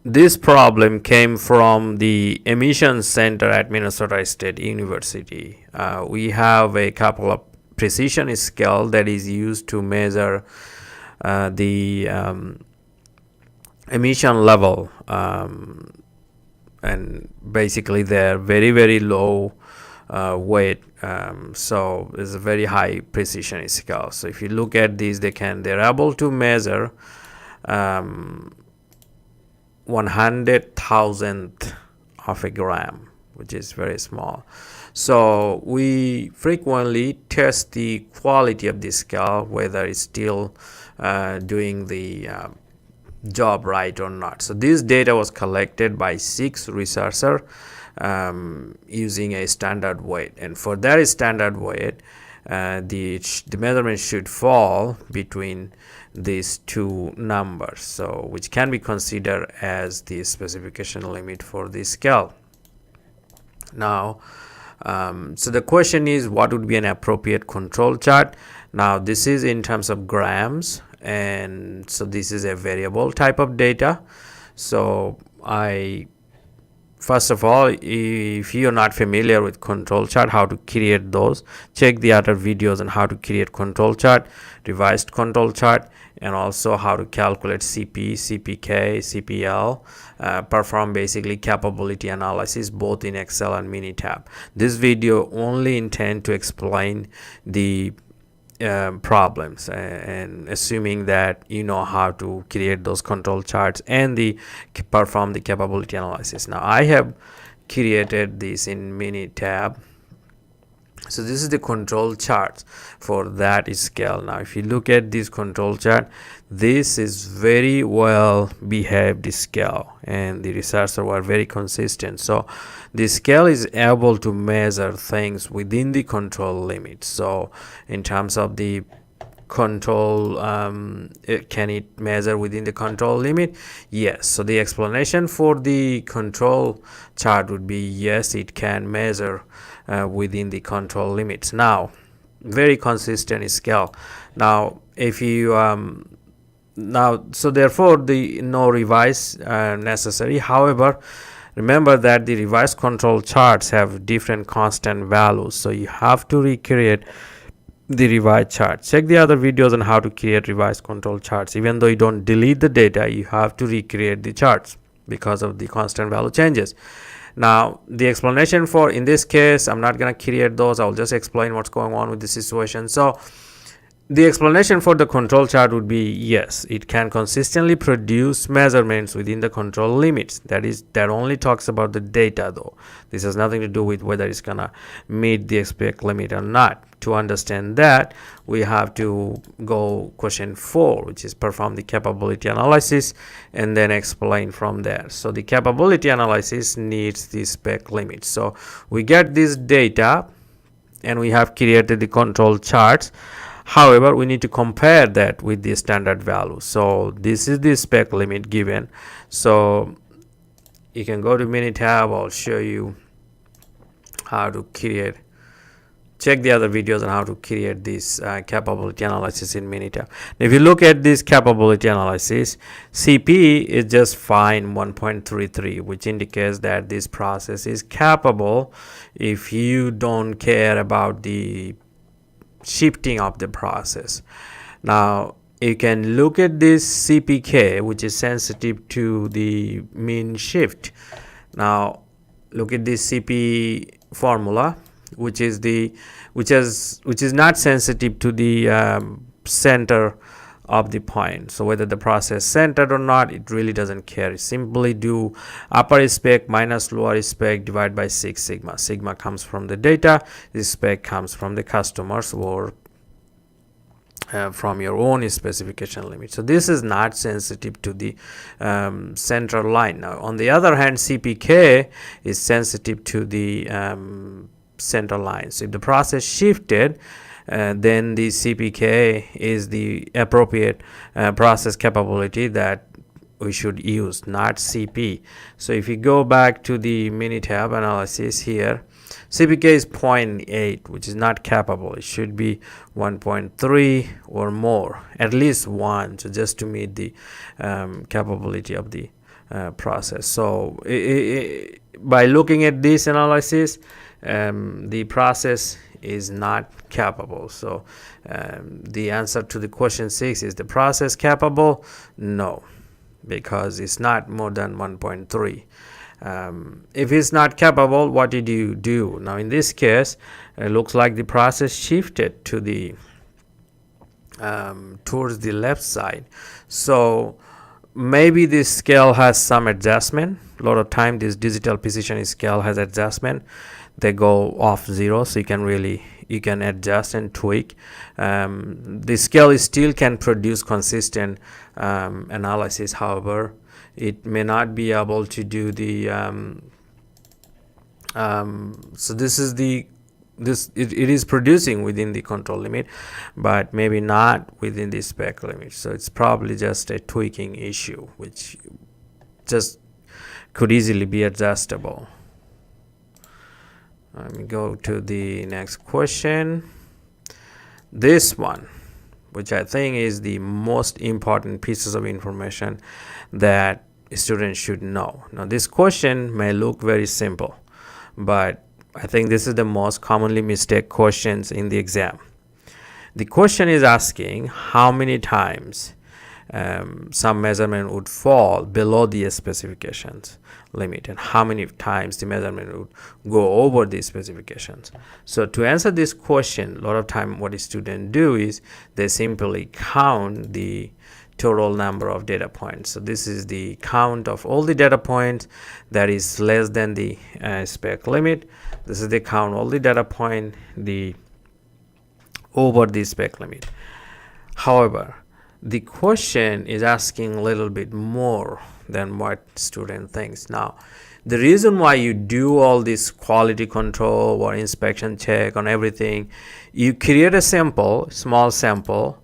this problem came from the emission center at Minnesota State University. We have a couple of precision scale that is used to measure the emission level, and basically they're very low weight, so it's a very high precision scale. So if you look at these, they're able to measure 100,000th of a gram, which is very small. So we frequently test the quality of the scale, whether it's still doing the job right or not. So this data was collected by 6 researchers using a standard weight, and for that standard weight, the measurement should fall between these two numbers, so which can be considered as the specification limit for this scale. Now, so the question is, what would be an appropriate control chart? Now this is in terms of grams, and so this is a variable type of data. So first of all, if you're not familiar with control chart, how to create those, check the other videos on how to create control chart, revised control chart, and also how to calculate CP, CPK, CPL, perform basically capability analysis both in Excel and Minitab. This video only intend to explain the problems, and assuming that you know how to create those control charts and perform the capability analysis. Now I have created this in Minitab. So this is the control chart for that scale. Now if you look at this control chart, this is very well behaved scale, and the researchers were very consistent. So the scale is able to measure things within the control limit. So in terms of the control, can it measure within the control limit? Yes. So the explanation for the control chart would be yes, it can measure within the control limits. Now very consistent scale. Now if you so therefore the no revise necessary. However, remember that the revised control charts have different constant values, so you have to recreate the revised chart. Check the other videos on how to create revised control charts. Even though you don't delete the data, you have to recreate the charts because of the constant value changes. Now the explanation for, in this case, I'm not going to create those, I'll just explain what's going on with the situation. So the explanation for the control chart would be yes, it can consistently produce measurements within the control limits. That only talks about the data though. This has nothing to do with whether it's gonna meet the expect limit or not. To understand that, we have to go question 4, which is perform the capability analysis and then explain from there. So the capability analysis needs the spec limit. So we get this data and we have created the control charts. However, we need to compare that with the standard value. So this is the spec limit given. So you can go to Minitab. I'll show you how to create. Check the other videos on how to create this capability analysis in Minitab. If you look at this capability analysis, CP is just fine 1.33, which indicates that this process is capable if you don't care about the shifting of the process. Now you can look at this CPK, which is sensitive to the mean shift. Now look at this CP formula, which is not sensitive to the center of the point. So whether the process centered or not, it really doesn't care. Simply do upper spec minus lower spec divided by 6 sigma. Sigma comes from the data, this spec comes from the customers or from your own specification limit. So this is not sensitive to the central line. Now on the other hand, CPK is sensitive to the center line. So if the process shifted, then the CPK is the appropriate process capability that we should use, not CP. So if you go back to the Minitab analysis here, CPK is 0.8, which is not capable. It should be 1.3 or more, at least 1, so just to meet the capability of the process. So by looking at this analysis, the process is not capable. So the answer to the question 6 is the process capable? No, because it's not more than 1.3. If it's not capable, what did you do? Now in this case, it looks like the process shifted to the towards the left side. So maybe this scale has some adjustment. A lot of time this digital precision scale has adjustment. They go off 0, so you can adjust and tweak. The scale still can produce consistent analysis. However, it may not be able to do the so this is the it is producing within the control limit, but maybe not within the spec limit. So it's probably just a tweaking issue, which just could easily be adjustable. Let me go to the next question. This one, which I think is the most important pieces of information that students should know. Now this question may look very simple, but I think this is the most commonly mistaken questions in the exam. The question is asking how many times some measurement would fall below the specifications limit and how many times the measurement would go over the specifications. So to answer this question, a lot of time what the students do is they simply count the total number of data points. So this is the count of all the data points that is less than the spec limit. This is the count all the data point the over the spec limit. However, the question is asking a little bit more than what student thinks. Now, the reason why you do all this quality control or inspection check on everything, you create a small sample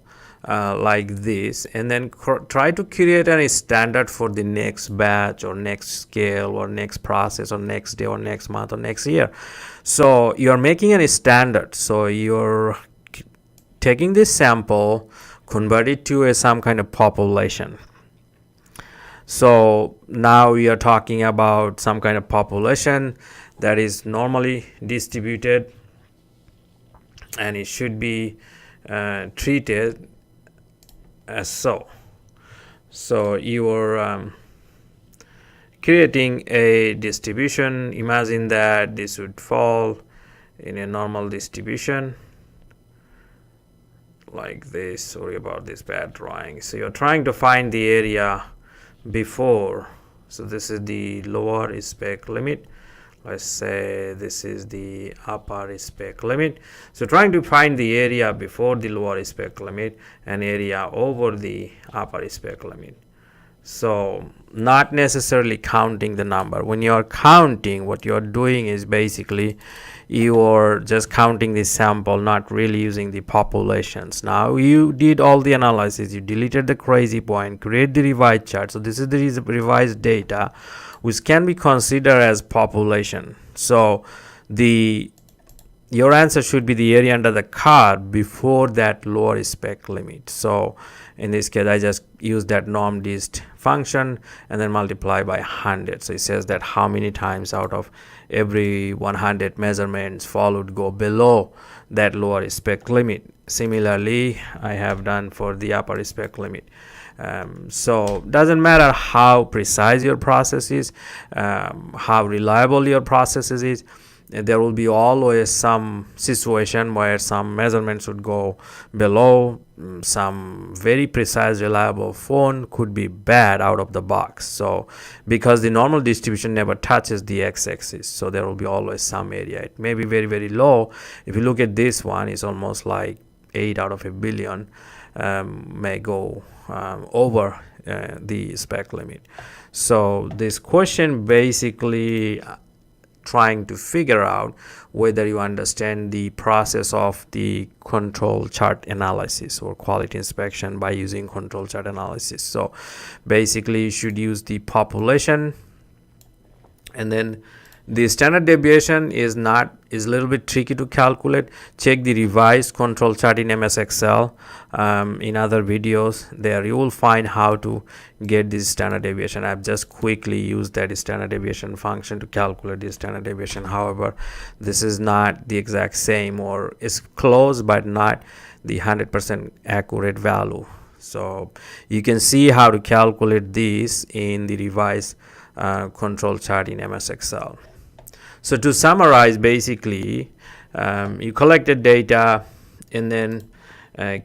like this, and then try to create a standard for the next batch or next scale or next process or next day or next month or next year. So you're making a standard. So you're taking this sample, convert it to some kind of population. So now we are talking about some kind of population that is normally distributed, and it should be treated as so. So you are creating a distribution. Imagine that this would fall in a normal distribution like this. Sorry about this bad drawing. So you're trying to find the area before. So this is the lower spec limit. Let's say this is the upper spec limit. So trying to find the area before the lower spec limit and area over the upper spec limit. So not necessarily counting the number. When you are counting, what you are doing is basically you are just counting the sample, not really using the populations. Now you did all the analysis, you deleted the crazy point, create the revised chart. So this is the revised data, which can be considered as population. So your answer should be the area under the curve before that lower spec limit. So in this case, I just use that norm dist function and then multiply by 100. So it says that how many times out of every 100 measurements followed go below that lower spec limit. Similarly, I have done for the upper spec limit. So doesn't matter how precise your process is, how reliable your process is, there will be always some situation where some measurements would go below. Some very precise reliable phone could be bad out of the box. So because the normal distribution never touches the x-axis, so there will be always some area. It may be very, very low. If you look at this one, it's almost like 8 out of a billion may go over the spec limit. So this question basically trying to figure out whether you understand the process of the control chart analysis or quality inspection by using control chart analysis. So basically you should use the population and then The standard deviation is a little bit tricky to calculate. Check the revised control chart in MS Excel. In other videos there you will find how to get this standard deviation. I've just quickly used that standard deviation function to calculate the standard deviation. However, this is not the exact same, or is close but not the 100% accurate value. So you can see how to calculate this in the revised control chart in MS Excel. So to summarize, basically you collected data and then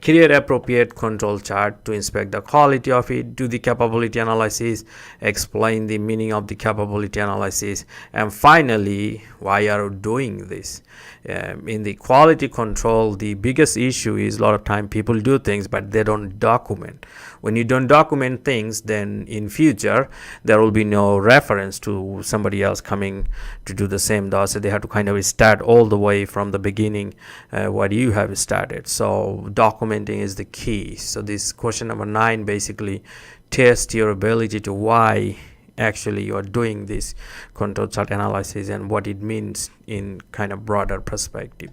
create appropriate control chart to inspect the quality of it, do the capability analysis, explain the meaning of the capability analysis, and finally why are you doing this. In the quality control, the biggest issue is a lot of time people do things but they don't document. When you don't document things, then in future there will be no reference to somebody else coming to do the same though, so they have to kind of start all the way from the beginning what you have started. So documenting is the key. So this question number 9 basically tests your ability to why actually you are doing this control chart analysis and what it means in kind of broader perspective.